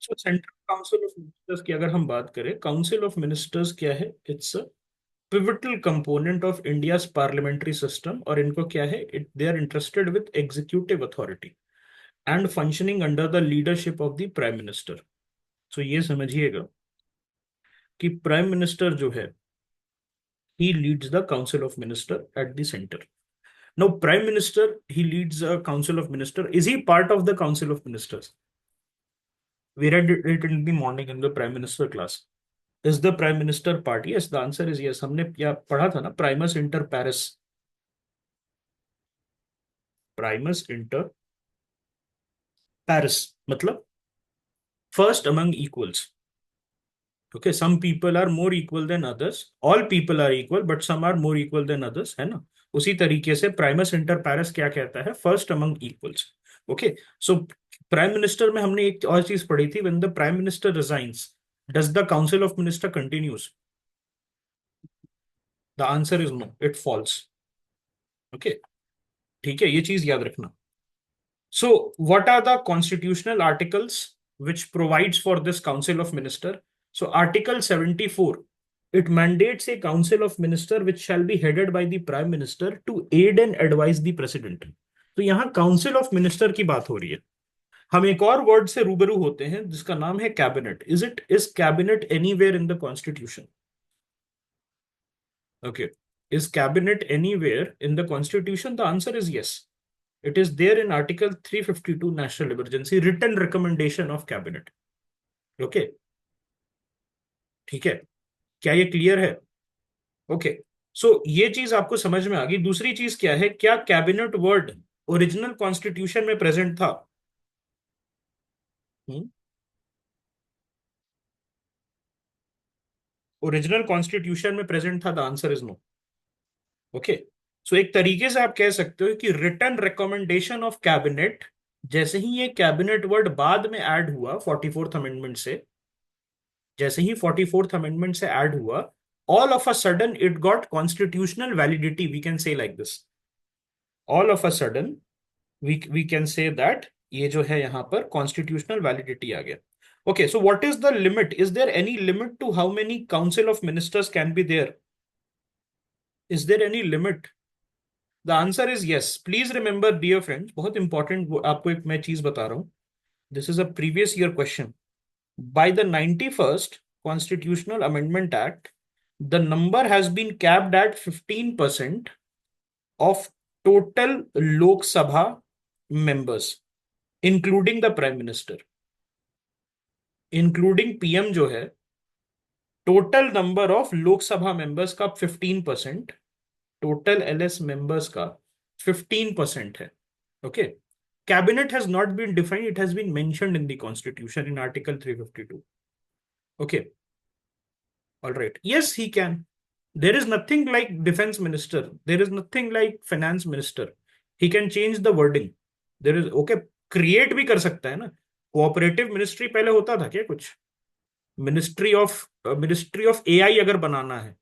So central council of ministers की अगर हम बात करें, काउंसिल ऑफ मिनिस्टर्स क्या है? It's a pivotal component of India's parliamentary system, और इनको क्या है, they are interested with executive authority and functioning under the leadership of the prime minister. So ये समझिएगा कि प्राइम मिनिस्टर जो है, he leads the council of minister at the center. Now prime minister, he leads a council of minister. Is he part of the council of ministers? We read it in the morning in the prime minister class. Is the prime minister part? Yes, the answer is yes. हमने क्या पढ़ा था ना, primus inter pares, primus inter pares मतलब first among equals. Okay, some people are more equal than others. All people are equal, but some are more equal than others, है ना? उसी तरीके से प्राइमस इंटर पैरस क्या कहता है? First among equals. Okay, so prime minister में हमने एक और चीज पढ़ी थी, when the prime minister resigns, does the council of minister continues? The answer is no, it falls. Okay, ठीक है, ये चीज याद रखना। So what are the constitutional articles which provides for this council of minister? So article 74, it mandates a council of minister which shall be headed by the prime minister to aid and advise the president. तो यहाँ council of minister की बात हो रही है। हम एक और वर्ड से रूबरू होते हैं जिसका नाम है cabinet. Is cabinet anywhere in the constitution? Okay, is cabinet anywhere in the constitution? The answer is yes, it is there in article 352 national emergency, written recommendation of cabinet. Okay, ठीक है, क्या ये क्लियर है? Okay, सो ये चीज आपको समझ में आ गई। दूसरी चीज क्या है, क्या कैबिनेट वर्ड ओरिजिनल कॉन्स्टिट्यूशन में प्रेजेंट था? ओरिजिनल कॉन्स्टिट्यूशन में प्रेजेंट था? The answer is no. Okay, so एक तरीके से आप कह सकते हो कि रिटर्न रिकमेंडेशन ऑफ कैबिनेट, जैसे ही ये कैबिनेट वर्ड बाद में ऐड हुआ 44th अमेंडमेंट से, जैसे ही 44th अमेंडमेंट से ऐड हुआ, all of a sudden it got constitutional validity, we can say like this. All of a sudden we can say that ये जो है यहां पर कॉन्स्टिट्यूशनल वैलिडिटी आ गया। Okay, so what is the limit? Is there any limit to how many council of ministers can be there? Is there any limit? The answer is yes. Please remember dear friends, बहुत important आपको एक मैं चीज बता रहा हूं, this is a previous year question. By the 91st Constitutional Amendment Act, the number has been capped at 15% of total Lok Sabha members, including the Prime Minister, including PM जो है, total number of Lok Sabha members का 15%, total LS members का 15% है। Okay, cabinet has not been defined, it has been mentioned in the constitution in article 352। ओके, all right, yes, he can. There is nothing like defense minister. There is nothing like finance minister. He can change the wording. There is okay, create भी कर सकता है ना। Cooperative ministry पहले होता था क्या कुछ? मिनिस्ट्री ऑफ एआई अगर बनाना है,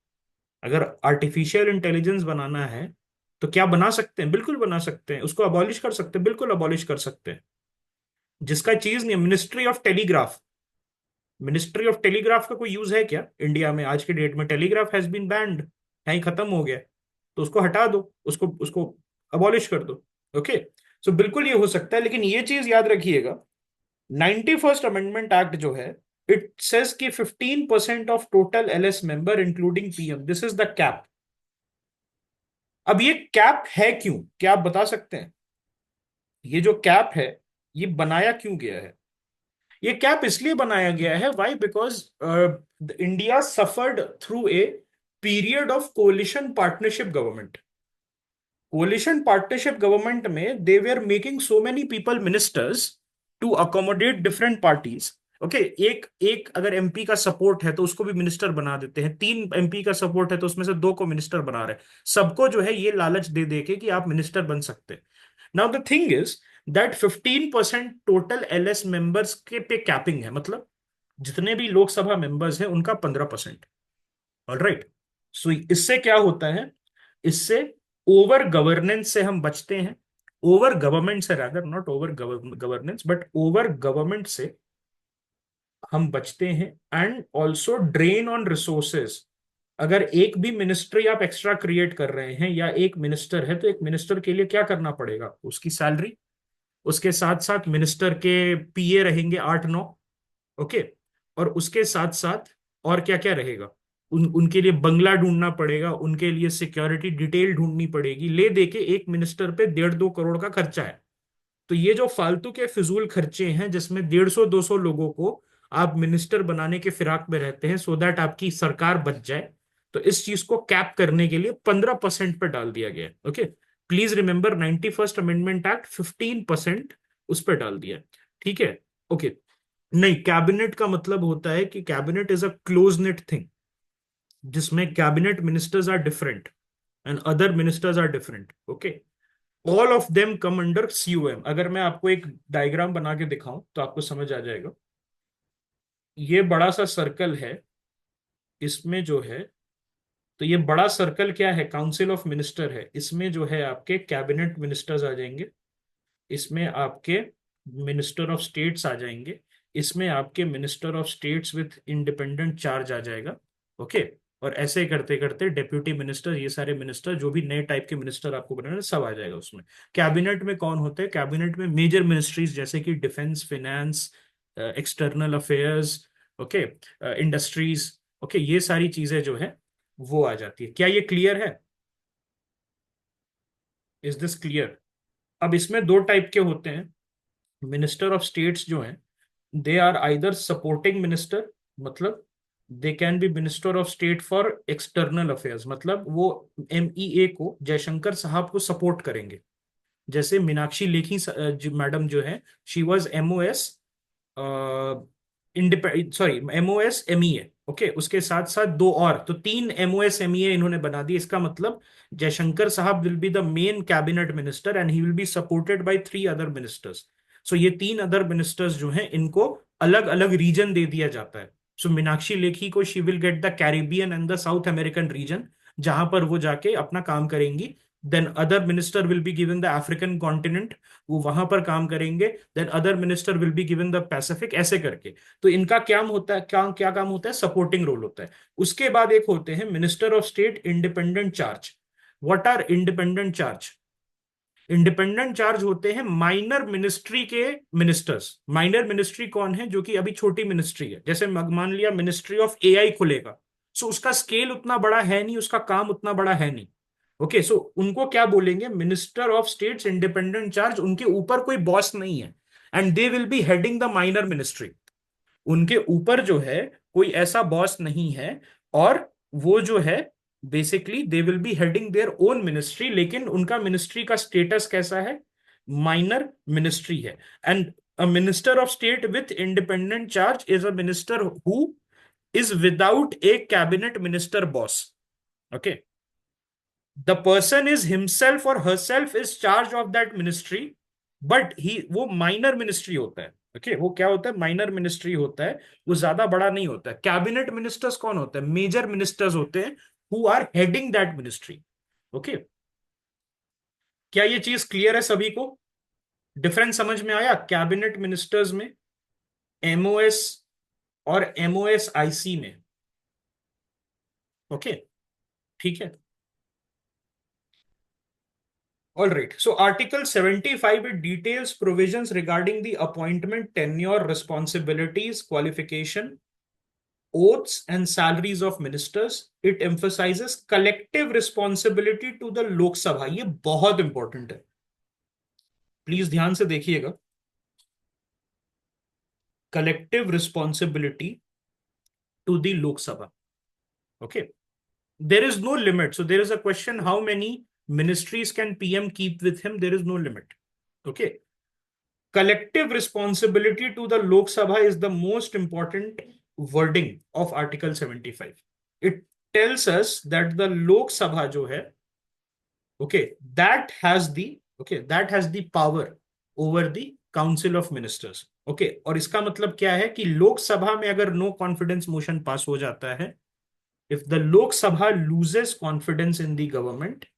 अगर आर्टिफिशियल इंटेलिजेंस बनाना है, तो क्या बना सकते हैं? बिल्कुल बना सकते हैं। उसको अबॉलिश कर सकते हैं, बिल्कुल अबॉलिश कर सकते हैं। जिसका चीज नहीं है, ministry of telegraph, ministry of telegraph का कोई यूज है क्या इंडिया में आज के डेट में? टेलीग्राफ हैज बीन बैंड, है ही, खत्म हो गया। तो उसको हटा दो, उसको उसको अबॉलिश कर दो। ओके, सो बिल्कुल ये हो सकता है, लेकिन ये चीज याद रखिएगा, 91st अमेंडमेंट एक्ट जो है, इट सेज कि 15% of total LS member including PM, this is the cap. अब ये कैप है क्यों, क्या आप बता सकते हैं? ये जो कैप है, ये बनाया क्यों गया है? ये कैप इसलिए बनाया गया है, why? Because India suffered through a period of coalition partnership government. Coalition partnership government में they were making so many people ministers to accommodate different parties. Okay, एक एक अगर एमपी का सपोर्ट है तो उसको भी मिनिस्टर बना देते हैं, 3 एमपी का सपोर्ट है तो उसमें से 2 को मिनिस्टर बना रहे हैं। सबको जो है ये लालच दे दे के कि आप मिनिस्टर बन सकते हैं। Now the thing is that 15% total LS members के पे कैपिंग है, मतलब जितने भी लोकसभा मेंबर्स हैं उनका 15%। ऑल राइट, सो इससे क्या होता है? इससे ओवर गवर्नेंस से हम बचते हैं। ओवर गवर्नमेंट से, rather not over governance but over government से हम बचते हैं, and also drain on resources. अगर एक भी मिनिस्ट्री आप एक्स्ट्रा क्रिएट कर रहे हैं या एक मिनिस्टर है, तो एक मिनिस्टर के लिए क्या करना पड़ेगा? उसकी सैलरी, उसके साथ साथ मिनिस्टर के पीए रहेंगे 8-9। ओके। और उसके साथ साथ और क्या क्या रहेगा? उनके लिए बंगला ढूंढना पड़ेगा, उनके लिए सिक्योरिटी डिटेल ढूंढनी पड़ेगी। ले दे के एक मिनिस्टर पे 1.5-2 करोड़ का खर्चा है। तो ये जो फालतू के फिजूल खर्चे हैं, जिसमें 150-200 लोगों को आप मिनिस्टर बनाने के फिराक में रहते हैं सो दैट आपकी सरकार बच जाए, तो इस चीज को कैप करने के लिए 15% पर डाल दिया गया है। Okay. Please remember, 91st amendment act 15% उस पर डाल दिया है। ठीक है। ओके। नहीं, कैबिनेट का मतलब होता है कि cabinet is a close knit thing, जिसमें cabinet ministers are different and other ministers are different. Okay. All of them come under COM। अगर मैं आपको एक डायग्राम बना के दिखाऊं तो आपको समझ आ जाएगा। ये बड़ा सा सर्कल है, इसमें जो है, तो ये बड़ा सर्कल क्या है? काउंसिल ऑफ मिनिस्टर है। इसमें जो है आपके कैबिनेट मिनिस्टर्स आ जाएंगे, इसमें आपके मिनिस्टर ऑफ स्टेट्स आ जाएंगे, इसमें आपके minister of states with independent charge आ जाएगा। ओके। और ऐसे करते करते डेप्यूटी मिनिस्टर, ये सारे मिनिस्टर जो भी नए टाइप के मिनिस्टर आपको बनाने, सब आ जाएगा उसमें। कैबिनेट में कौन होते हैं? कैबिनेट में मेजर मिनिस्ट्रीज जैसे कि defence, finance, external affairs, okay, industries, okay, ये सारी चीजें जो है वो आ जाती है। क्या ये क्लियर है? Is this clear? अब इसमें दो टाइप के होते हैं मिनिस्टर ऑफ स्टेट्स जो हैं। They are either supporting minister, मतलब they can be minister of state for external affairs, मतलब वो MEA को, जयशंकर साहब को सपोर्ट करेंगे। जैसे मीनाक्षी लेखी मैडम जो है, she was MOS, sorry, MOS MEA। Okay. उसके साथ साथ दो और, तो 3 MOS MEA इन्होंने बना दिए। इसका मतलब जयशंकर साहब will be the main cabinet minister and he will be supported by 3 other ministers. So ये 3 अदर मिनिस्टर्स जो हैं, इनको अलग अलग रीजन दे दिया जाता है। सो मीनाक्षी लेखी को she will get the Caribbean and the South American region, जहां पर वो जाके अपना काम करेंगी। Then other minister will be given the African continent, वो वहां पर काम करेंगे। Then other minister will be given the Pacific, ऐसे करके। तो इनका क्या होता है, क्या क्या काम होता है? सपोर्टिंग रोल होता है। उसके बाद एक होते हैं minister of state independent charge. What are independent charge? Independent charge होते हैं माइनर मिनिस्ट्री के मिनिस्टर्स। माइनर मिनिस्ट्री कौन है? जो कि अभी छोटी मिनिस्ट्री है। जैसे मान लिया मिनिस्ट्री ऑफ AI खुलेगा, सो उसका स्केल उतना बड़ा है नहीं, उसका काम उतना बड़ा है नहीं। ओके। सो उनको क्या बोलेंगे? Minister of states independent charge. उनके ऊपर कोई बॉस नहीं है, and they will be heading the minor ministry. उनके ऊपर जो है कोई ऐसा बॉस नहीं है, और वो जो है basically they will be heading their own ministry, लेकिन उनका मिनिस्ट्री का स्टेटस कैसा है? माइनर मिनिस्ट्री है। And a minister of state with independent charge is a minister who is without a cabinet minister boss. Okay. The person is himself और herself is charge of that ministry, but he, वो minor ministry होता है। Okay. वो क्या होता है? Minor ministry होता है। वो ज्यादा बड़ा नहीं होता है। कैबिनेट मिनिस्टर्स कौन होते हैं? मेजर मिनिस्टर्स होते हैं, who are heading that ministry. Okay. क्या ये चीज क्लियर है सभी को? डिफरेंस समझ में आया कैबिनेट मिनिस्टर्स में, MOS और MOSIC में? ओके। ठीक है। All right. So Article 75, it details provisions regarding the appointment, tenure, responsibilities, qualification, oaths, and salaries of ministers. It emphasizes collective responsibility to the Lok Sabha. ये बहुत important है, please ध्यान से देखिएगा। Collective responsibility to the Lok Sabha. Okay. There is no limit, so there is a question, how many ministries can PM keep with him? There is no limit. Okay. Collective responsibility to the Lok Sabha is the most important wording of Article 75. It tells us that the Lok Sabha जो है, okay, that has the power over the Council of Ministers. Okay. और इसका मतलब क्या है कि लोक सभा में अगर नो कॉन्फिडेंस मोशन पास हो जाता है, if the Lok Sabha loses confidence in the government,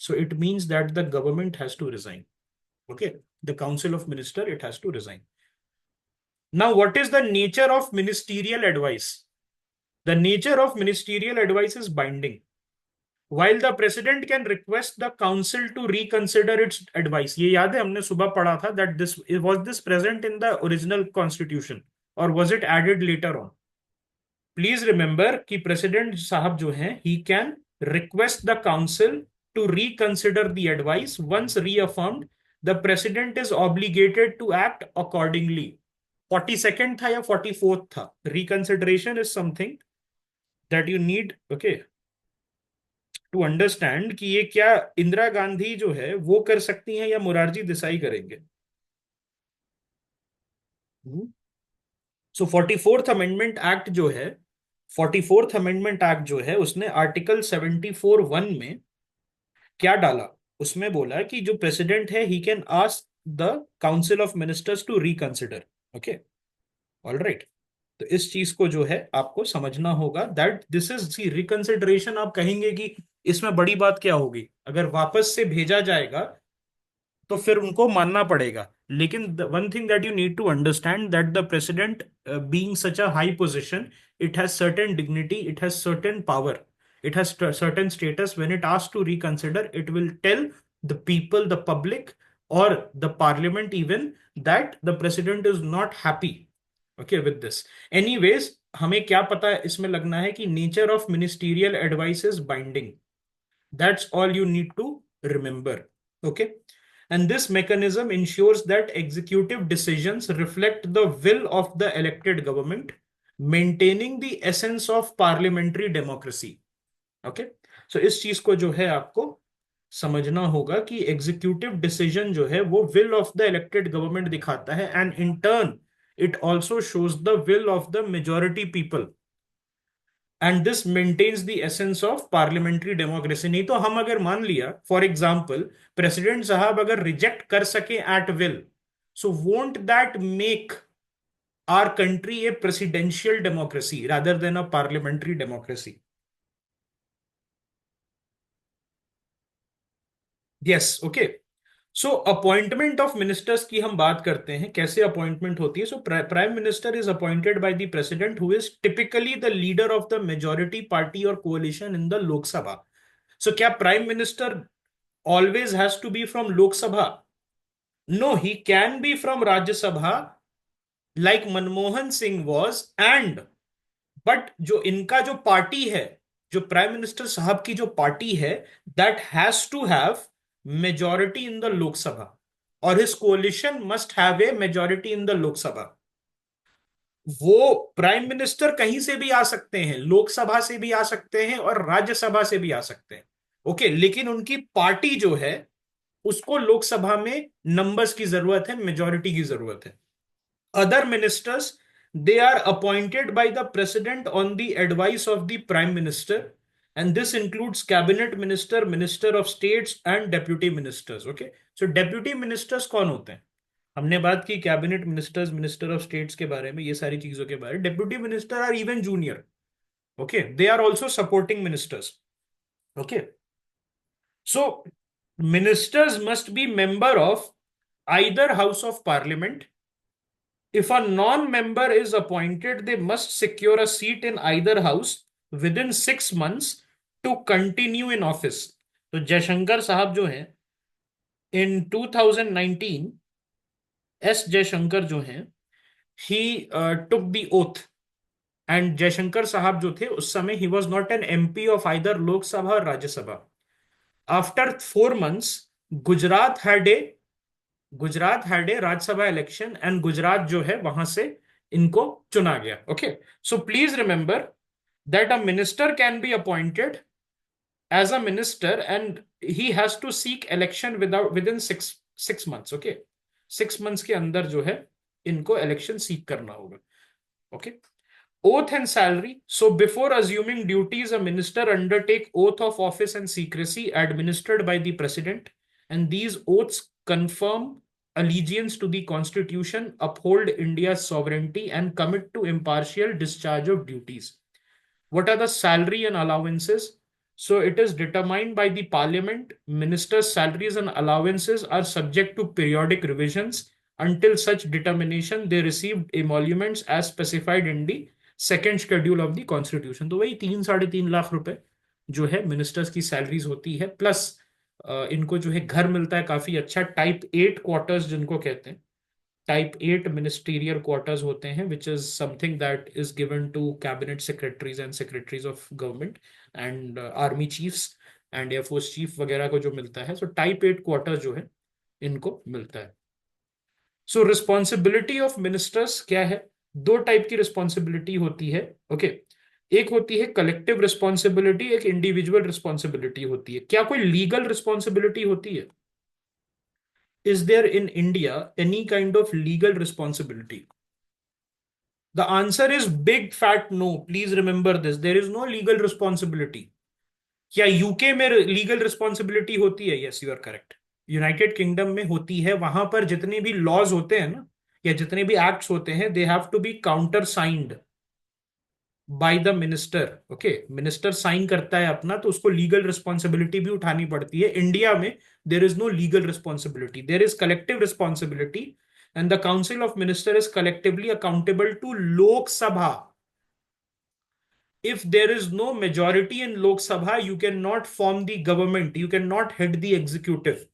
so it means that the government has to resign. Okay. The Council of Minister, it has to resign. Now, what is the nature of ministerial advice? The nature of ministerial advice is binding. While the president can request the council to reconsider its advice, ये याद है हमने सुबह पढ़ा था that this was this present in the original constitution or was it added later on? Please remember कि president साहब जो हैं he can request the council to reconsider the advice. Once reaffirmed, the president is obligated to act accordingly. 42nd था या 44th था? Reconsideration is something that you need, okay, to understand कि ये क्या इंदिरा गांधी जो है वो कर सकती हैं या मुरारजी देसाई करेंगे. सो 44th अमेंडमेंट एक्ट जो है उसने आर्टिकल 74(1) में क्या डाला? उसमें बोला कि जो प्रेसिडेंट है he can ask the council of ministers to reconsider. Okay, all right. तो इस चीज को जो है आपको समझना होगा that this is see reconsideration. आप कहेंगे कि इसमें बड़ी बात क्या होगी, अगर वापस से भेजा जाएगा तो फिर उनको मानना पड़ेगा. लेकिन one thing that you need to understand that the president being such a high position, it has certain dignity, it has certain power, it has certain status. When it asks to reconsider, it will tell the people, the public, or the parliament even, that the president is not happy, okay, with this. Anyways, हमें क्या पता है इसमें लगना है कि nature of ministerial advice is binding. That's all you need to remember, okay. And this mechanism ensures that executive decisions reflect the will of the elected government, maintaining the essence of parliamentary democracy. Okay, so इस चीज को जो है आपको समझना होगा कि executive decision जो है वो will of the elected government दिखाता है, and in turn it also shows the will of the majority people, and this maintains the essence of parliamentary democracy. नहीं तो हम अगर मान लिया फॉर एग्जाम्पल प्रेसिडेंट साहब अगर रिजेक्ट कर सके at will, so won't that make our country a presidential democracy rather than a parliamentary democracy? Yes, okay. So appointment of ministers की हम बात करते हैं, कैसे अपॉइंटमेंट होती है. So prime minister is appointed by the president who is typically the leader of the majority party और coalition in the Lok Sabha. So क्या prime minister always has to be from Lok Sabha? No, he can be from Rajya Sabha like Manmohan Singh was, and but जो इनका जो party है, जो prime minister साहब की जो पार्टी है, that has to have majority in the Lok Sabha, और his coalition must have a majority in the Lok Sabha. वो प्राइम मिनिस्टर कहीं से भी आ सकते हैं, लोकसभा से भी आ सकते हैं और राज्यसभा से भी आ सकते हैं, ओके. लेकिन उनकी पार्टी जो है उसको लोकसभा में नंबर्स की जरूरत है, मेजॉरिटी की जरूरत है. Other ministers, they are appointed by the president on the advice of the prime minister, and this includes cabinet minister, minister of states, and deputy ministers. Okay, so deputy ministers कौन होते हैं? हमने बात की cabinet ministers, minister of states के बारे में, ये सारी चीजों के बारे में. Deputy minister are even junior, okay, they are also supporting ministers, okay. So ministers must be member of either house of parliament. If a non-member is appointed, they must secure a seat in either house within 6 months to continue in office. तो जयशंकर साहब जो हैं in 2019, S Jaishankar जो हैं, he took the oath, and Jaishankar साहब जो थे उस समय he was not an MP of either Lok Sabha और Rajya Sabha. After 4 months, Gujarat had a Rajya Sabha election, and Gujarat जो है वहां से इनको चुना गया. Okay, so please remember that a minister can be appointed as a minister and he has to seek election within 6 months. ओके, 6 months के अंदर जो है इनको इलेक्शन सीक करना होगा. Okay, oath and salary. So before assuming duties, a minister undertake oath of office and secrecy administered by the president, and these oaths confirm allegiance to the constitution, uphold India's sovereignty, and commit to impartial discharge of duties. What are the salary and allowances? So it is determined by the parliament. Ministers' salaries and allowances are subject to periodic revisions until such determination they received emoluments as specified in the second schedule of the constitution. तो वही 3-3.5 लाख रुपए जो है ministers की salaries होती है, plus इनको जो है घर मिलता है काफी अच्छा, टाइप 8 क्वार्टर्स जिनको कहते हैं। टाइप 8 मिनिस्टीरियल क्वार्टर्स होते हैं, which is something that is given to cabinet secretaries and secretaries of government and army chiefs and air force chief वगैरह को जो मिलता है। सो टाइप 8 क्वार्टर्स जो है इनको मिलता है। सो रिस्पॉन्सिबिलिटी ऑफ मिनिस्टर्स क्या है? दो टाइप की रिस्पॉन्सिबिलिटी होती है। ओके एक होती है कलेक्टिव रिस्पॉन्सिबिलिटी, एक इंडिविजुअल रिस्पॉन्सिबिलिटी होती है। क्या कोई लीगल रिस्पॉन्सिबिलिटी होती है? Is there in India any kind of legal responsibility? The answer is big fat no. Please remember this, there is no legal responsibility. क्या यूके में लीगल रिस्पॉन्सिबिलिटी होती है? Yes, you are correct. United Kingdom में होती है। वहां पर जितने भी लॉज होते हैं ना, या जितने भी एक्ट्स होते हैं, they have to be countersigned by the minister. Okay minister sign करता है अपना, तो उसको लीगल रिस्पॉन्सिबिलिटी भी उठानी पड़ती है। इंडिया में there is no legal responsibility, there is collective responsibility, and the council of minister is collectively accountable to Lok Sabha. If there is no majority in Lok Sabha, you cannot form the government, you cannot head the executive.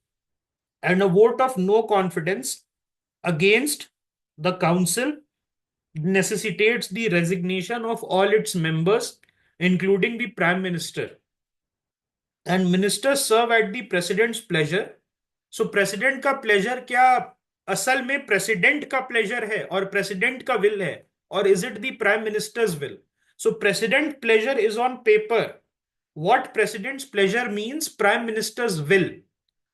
And a vote of no confidence against the council necessitates the resignation of all its members, including the prime minister. And ministers serve at the president's pleasure. So president का pleasure क्या असल में president का pleasure है और president का will है, और is it the prime minister's will? So president pleasure is on paper. What president's pleasure means prime minister's will.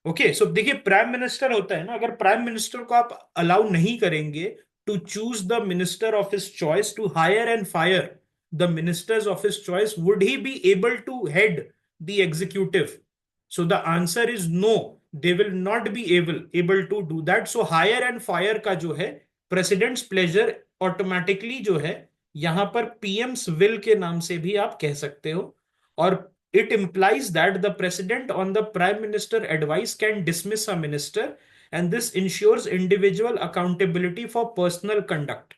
Okay so देखिए, प्राइम मिनिस्टर होता है ना, अगर प्राइम मिनिस्टर को आप अलाउ नहीं करेंगे to choose the minister of his choice, to hire and fire the ministers of his choice, would he be able to head the executive? So the answer is no, they will not be able to do that. So hire and fire का जो है presidents pleasure automatically जो है यहां पर PM's will के नाम से भी आप कह सकते हो। और it implies that the president on the prime minister advice can dismiss a minister, and this ensures individual accountability for personal conduct.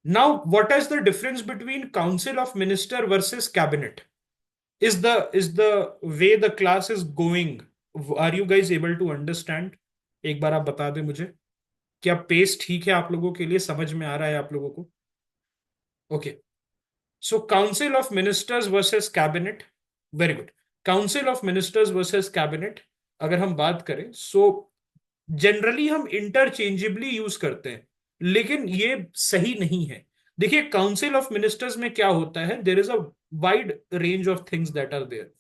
Now what is the difference between council of minister versus cabinet? Is the way the class is going, are you guys able to understand? एक बार आप बता दें मुझे, क्या pace ठीक है आप लोगों के लिए, समझ में आ रहा है आप लोगों को? Okay so council of ministers versus cabinet, very good. Council of ministers versus cabinet अगर हम बात करें, सो जनरली हम इंटरचेंजेबली यूज करते हैं, लेकिन ये सही नहीं है। देखिए काउंसिल ऑफ मिनिस्टर्स में क्या होता है, there is a wide range of things that are there.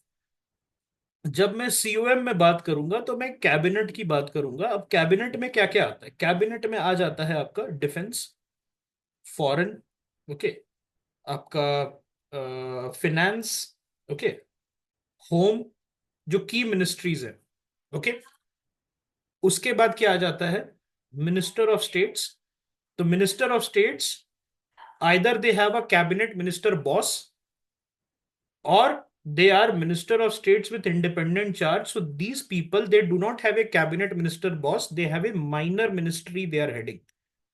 जब मैं सीओएम में बात करूंगा तो मैं कैबिनेट की बात करूंगा। अब कैबिनेट में क्या क्या आता है? कैबिनेट में आ जाता है आपका डिफेंस, फॉरेन, ओके, आपका फिनेंस, ओके, होम, जो की मिनिस्ट्रीज है, ओके। उसके बाद क्या आ जाता है? Minister of states. तो minister of states either they have a cabinet minister boss, or they are minister of states with independent charge. So these people, they do not have a cabinet minister boss, they have a minor ministry they are heading.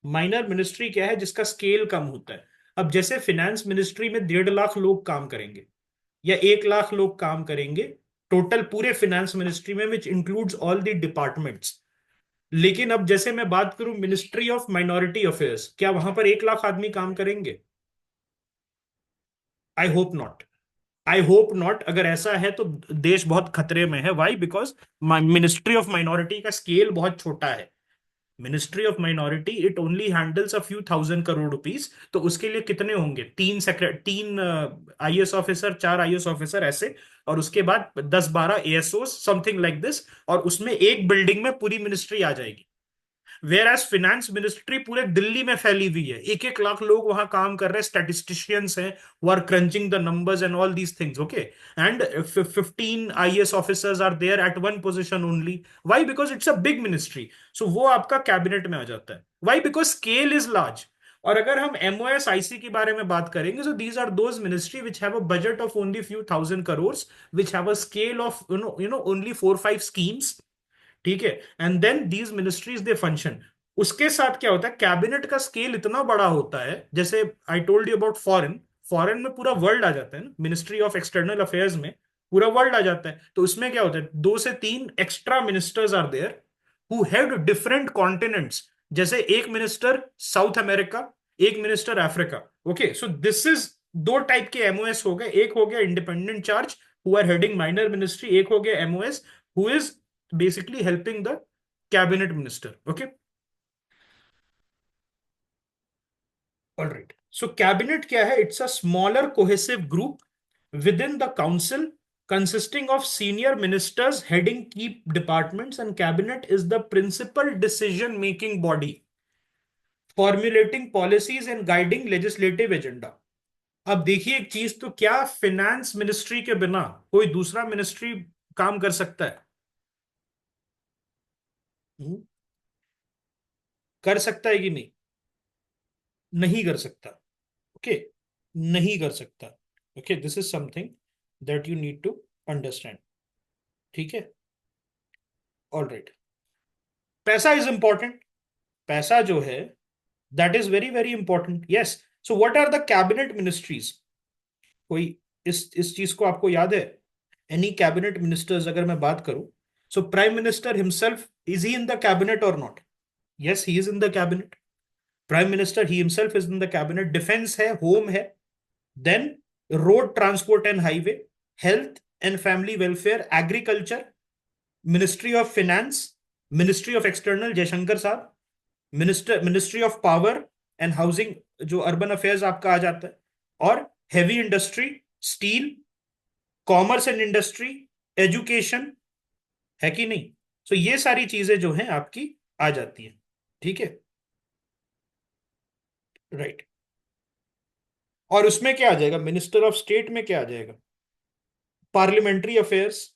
Minor ministry क्या है? जिसका scale कम होता है। अब जैसे finance ministry में 1.5 लाख लोग काम करेंगे या 1 लाख लोग काम करेंगे टोटल पूरे फिनेंस मिनिस्ट्री में, which includes all the departments. लेकिन अब जैसे मैं बात करूं मिनिस्ट्री ऑफ माइनॉरिटी अफेयर्स, क्या वहां पर 1 लाख आदमी काम करेंगे? I hope not, I hope not. अगर ऐसा है तो देश बहुत खतरे में है। Why? Because ministry of minority का स्केल बहुत छोटा है। Ministry of minority it only handles a few thousand crore rupees. तो उसके लिए कितने होंगे? 3 आईएएस ऑफिसर, 4 आईएएस ऑफिसर ऐसे, और उसके बाद 10-12 एएसओ, समथिंग लाइक दिस, और उसमें एक बिल्डिंग में पूरी मिनिस्ट्री आ जाएगी। वेयर एज फिनेंस मिनिस्ट्री पूरे दिल्ली में फैली हुई है, 1-1 लाख लोग वहां काम कर रहे हैं, स्टैटिस्टिशियंस हैं, वो are crunching the numbers and all these things, okay. And 15 IAS officers are there at one position only. Why? Because it's a big ministry. So वो आपका कैबिनेट में आ जाता है। Why? Because scale is large. और अगर हम MOS IC के बारे में बात करेंगे, so these are those ministry which have a budget of only few thousand crore, which have a scale of you know only 4-5 schemes, ठीक है। And then these ministries they function. उसके साथ क्या होता है, कैबिनेट का स्केल इतना बड़ा होता है, जैसे I told you about foreign, foreign में पूरा वर्ल्ड आ जाता है ना, मिनिस्ट्री ऑफ एक्सटर्नल अफेयर्स में पूरा वर्ल्ड आ जाता है। तो उसमें क्या होता है, 2 से 3 extra ministers are there who have different continents. जैसे एक मिनिस्टर साउथ अमेरिका, एक minister Africa. Okay, so this is 2 type के एमओएस हो गए। एक हो गया independent charge who are heading minor ministry, एक हो गया MOS who is basically helping the cabinet minister. Okay, all right. So cabinet क्या है? It's a smaller cohesive group within the council consisting of senior ministers heading key departments, and cabinet is the principal decision making body formulating policies and guiding legislative agenda. अब देखिए एक चीज, तो क्या finance ministry के बिना कोई दूसरा मिनिस्ट्री काम कर सकता है? हम्म, कर सकता है कि नहीं? नहीं कर सकता। ओके, नहीं कर सकता। Okay, this is something that you need to understand. ठीक है, ऑल राइट। पैसा इज इंपॉर्टेंट। पैसा जो है that is very very important. Yes, so what are the cabinet ministries? कोई इस चीज को आपको याद है? एनी कैबिनेट मिनिस्टर्स अगर मैं बात करूं, so prime minister himself, is he in the cabinet or not? Yes, he is in the cabinet. Prime minister he himself is in the cabinet. Defence है, होम है, then road transport and highway, health and family welfare, agriculture, ministry of finance, ministry of external Jaishankar साहब, ministry of power and housing जो urban affairs आपका आ जाता है, और heavy industry, steel, commerce and industry, education, है कि नहीं? सो ये सारी चीजें जो हैं आपकी आ जाती हैं। ठीक है, राइट। और उसमें क्या आ जाएगा, मिनिस्टर ऑफ स्टेट में क्या आ जाएगा? Parliamentary affairs.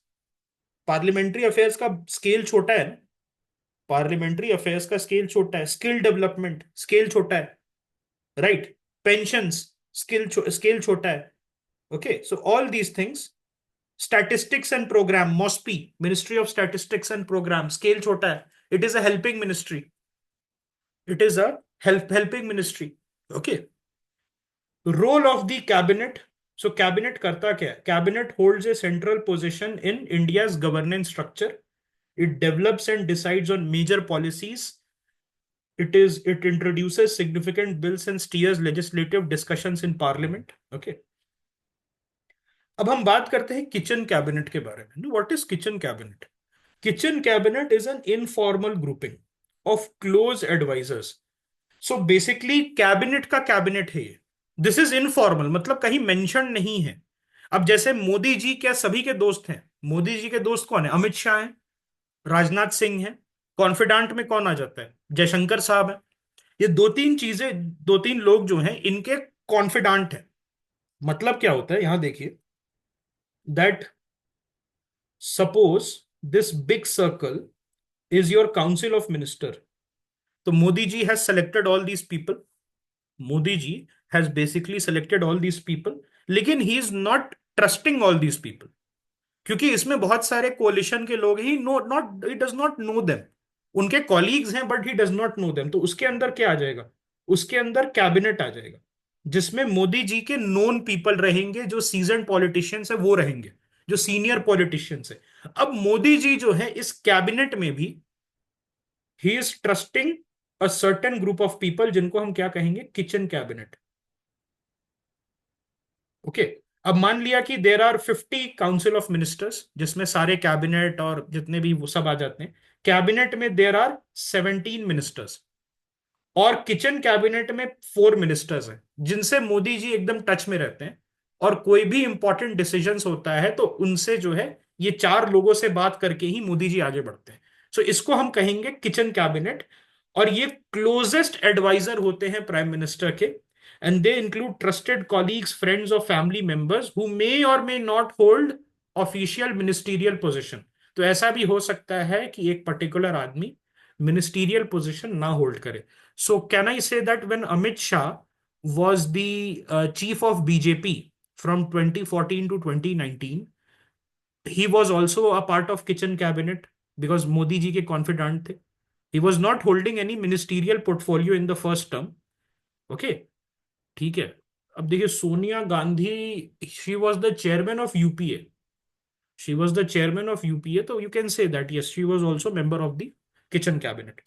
पार्लियामेंट्री अफेयर्स का स्केल छोटा है ना, पार्लियामेंट्री अफेयर्स का स्केल छोटा है। स्किल डेवलपमेंट स्केल छोटा है, राइट। पेंशंस स्केल छोटा है। Okay, so all these things. Statistics and programme, MoSPI, ministry of statistics and programme, scale छोटा है। It is a helping ministry, it is a helping ministry. Okay, role of the cabinet. So cabinet करता क्या है? Cabinet holds a central position in India's governance structure. It develops and decides on major policies. It introduces significant bills and steers legislative discussions in parliament. Okay. अब हम बात करते हैं kitchen cabinet के बारे में। What is kitchen cabinet? Kitchen cabinet is an informal grouping of close advisers. So basically cabinet का cabinet है ये। दिस इज इनफॉर्मल, मतलब कहीं मेंशन नहीं है। अब जैसे मोदी जी क्या सभी के दोस्त हैं? मोदी जी के दोस्त कौन है? अमित शाह है, राजनाथ सिंह है। कॉन्फिडेंट में कौन आ जाता है? जयशंकर साहब है। ये 2-3 चीजें, 2-3 लोग जो हैं इनके कॉन्फिडेंट है। मतलब क्या होता है, यहां देखिए, that suppose this big circle is your council of minister. तो Modi ji has selected all these people. Modi ji has basically selected all these people, लेकिन he is not trusting all these people, क्योंकि इसमें बहुत सारे कोalition के लोग, he know not, he does not know them. उनके colleagues हैं but he does not know them. तो उसके अंदर क्या आ जाएगा? उसके अंदर कैबिनेट आ जाएगा, जिसमें मोदी जी के नोन पीपल रहेंगे, जो सीजन पॉलिटिशियंस है वो रहेंगे, जो सीनियर पॉलिटिशियंस है। अब मोदी जी जो है इस कैबिनेट में भी he is trusting a certain group of people, जिनको हम क्या कहेंगे? Kitchen cabinet. ओके, अब मान लिया कि there are 50 council of ministers, जिसमें सारे कैबिनेट और जितने भी वो सब आ जाते हैं। कैबिनेट में देर आर 17 मिनिस्टर्स, और किचन कैबिनेट में 4 मिनिस्टर्स हैं, जिनसे मोदी जी एकदम टच में रहते हैं। और कोई भी इंपॉर्टेंट डिसीजंस होता है तो उनसे जो है, ये 4 लोगों से बात करके ही मोदी जी आगे बढ़ते हैं। सो इसको हम कहेंगे किचन कैबिनेट। और ये क्लोजेस्ट एडवाइजर होते हैं प्राइम मिनिस्टर के, and they include trusted colleagues, friends और फैमिली मेंबर्स हु मे और may not hold official ministerial position. तो ऐसा भी हो सकता है कि एक पर्टिकुलर आदमी मिनिस्टीरियल पोजीशन ना होल्ड करे। So can I say that when Amit Shah was the chief of BJP from 2014 to 2019, he was also a part of kitchen cabinet. Because Modi ji के कॉन्फिडेंट थे. He was not holding any ministerial portfolio in the first term. Okay. ठीक है. अब देखिए Sonia Gandhi, she was the chairman of UPA. She was the chairman of UPA, तो you can say that yes she was also member of the kitchen cabinet.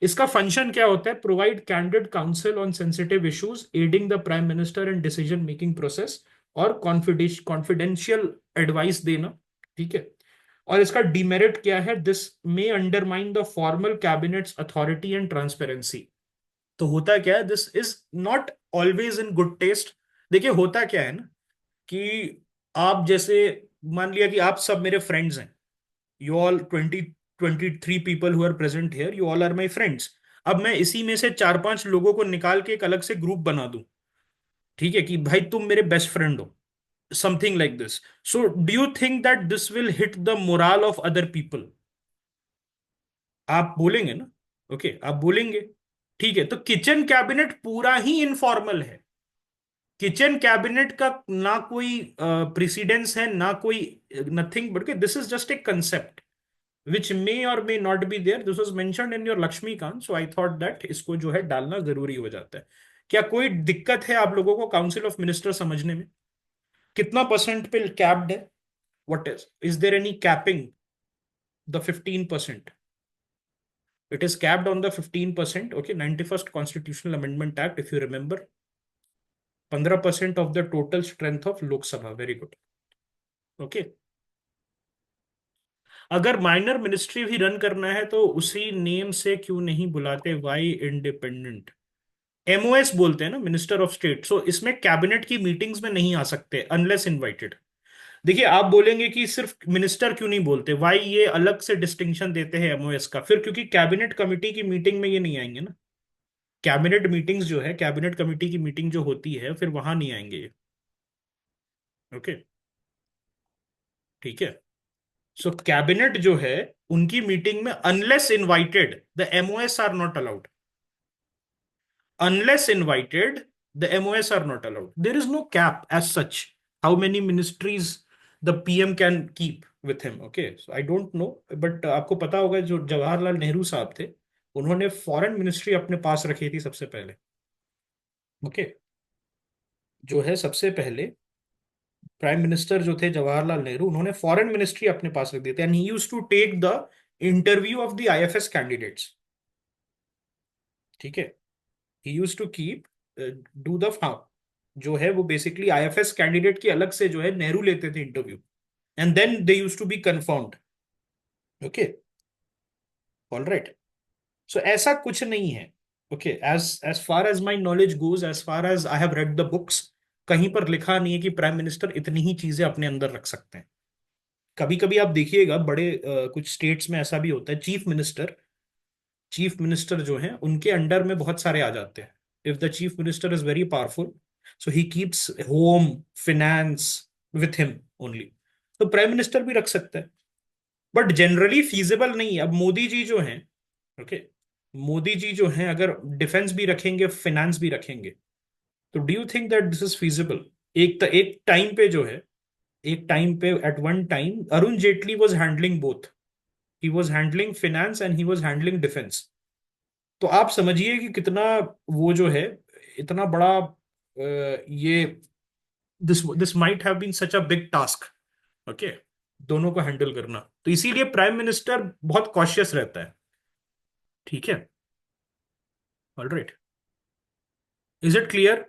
इसका function क्या होता है? Provide candid council on sensitive issues, aiding the prime minister in decision making process, और confidential advice देना. ठीक है. और इसका डिमेरिट क्या है? This may undermine the formal cabinet's authority and transparency. तो होता क्या है? This is not always in good taste. देखिए होता क्या है ना, कि आप जैसे, मान लिया कि आप सब मेरे फ्रेंड्स हैं. You all 23 people who are present here, you all are my friends. अब मैं इसी में से 4-5 लोगों को निकाल के एक अलग से ग्रुप बना दूं. ठीक है, कि भाई तुम मेरे बेस्ट फ्रेंड हो, something like this. So do you think that this will hit the moral of other people? आप बोलेंगे ना? ओके, आप बोलेंगे. ठीक है, तो किचन कैबिनेट पूरा ही इनफॉर्मल है. किचन कैबिनेट का ना कोई प्रेसिडेंस है, ना कोई nothing, but this is just a concept which may or may not be there. This was mentioned in your Lakshmikant, so I thought that इसको जो है डालना जरूरी हो जाता है. क्या कोई दिक्कत है आप लोगों को काउंसिल ऑफ मिनिस्टर समझने में? कितना परसेंट पे कैप्ड है? What is there any capping the 15%? It is capped on the 15%. Okay, 91st Constitutional Amendment Act, if you remember. 15% of the total strength of Lok Sabha. Very good. Okay. अगर minor ministry भी run करना है तो उसी name से क्यों नहीं बुलाते? Y independent? एमओएस बोलते हैं ना, मिनिस्टर ऑफ स्टेट. सो इसमें कैबिनेट की मीटिंग्स में नहीं आ सकते अनलेस इनवाइटेड. देखिए आप बोलेंगे कि सिर्फ मिनिस्टर क्यों नहीं बोलते, वाई ये अलग से डिस्टिंक्शन देते हैं एमओएस का? फिर क्योंकि कैबिनेट कमिटी की मीटिंग में ये नहीं आएंगे ना. कैबिनेट मीटिंग्स जो है, कैबिनेट कमिटी की मीटिंग जो होती है, फिर वहां नहीं आएंगे ये. ओके. ठीक है. सो कैबिनेट जो है, उनकी मीटिंग में unless invited the MOS are not allowed. Unless invited, the MOS are not allowed. There is no cap as such how many ministries the PM can keep with him. Okay, so I don't know, but आपको पता होगा जो जवाहरलाल नेहरू साहब थे, उन्होंने foreign ministry अपने पास रखी थी सबसे पहले. ओके. जो है सबसे पहले प्राइम मिनिस्टर जो थे जवाहरलाल नेहरू, उन्होंने फॉरेन मिनिस्ट्री अपने पास रख दी थी. And he used to take the interview of the IFS candidates. ठीक है. He use to keep, do the form, जो है वो बेसिकली आईएफएस कैंडिडेट की अलग से जो है नेहरू लेते थे interview. And then they use to be confirmed. Okay. All right. So ऐसा कुछ नहीं है. Okay. As as far as my knowledge goes, as far as I have read the books, कहीं पर लिखा नहीं है कि प्राइम मिनिस्टर इतनी ही चीजें अपने अंदर रख सकते हैं. कभी कभी आप देखिएगा बड़े कुछ स्टेट्स में ऐसा भी होता है, चीफ मिनिस्टर जो हैं उनके अंडर में बहुत सारे आ जाते हैं. If the chief minister is very powerful, so he keeps home, finance with him only. तो प्राइम मिनिस्टर भी रख सकता है, बट जनरली फीजिबल नहीं है. अब मोदी जी जो हैं, ओके, मोदी जी जो हैं अगर डिफेंस भी रखेंगे, फिनेंस भी रखेंगे, तो do you think that this is feasible? एक टाइम पे जो है, एक टाइम पे at one time Arun Jaitley was handling both. He was handling finance and he was handling defence. तो आप समझिए कि कितना वो जो है, इतना बड़ा ये, this this might have been such a big task. Okay. दोनों को हैंडल करना, तो इसीलिए प्राइम मिनिस्टर बहुत कॉशियस रहता है. ठीक है. All right. Is it clear?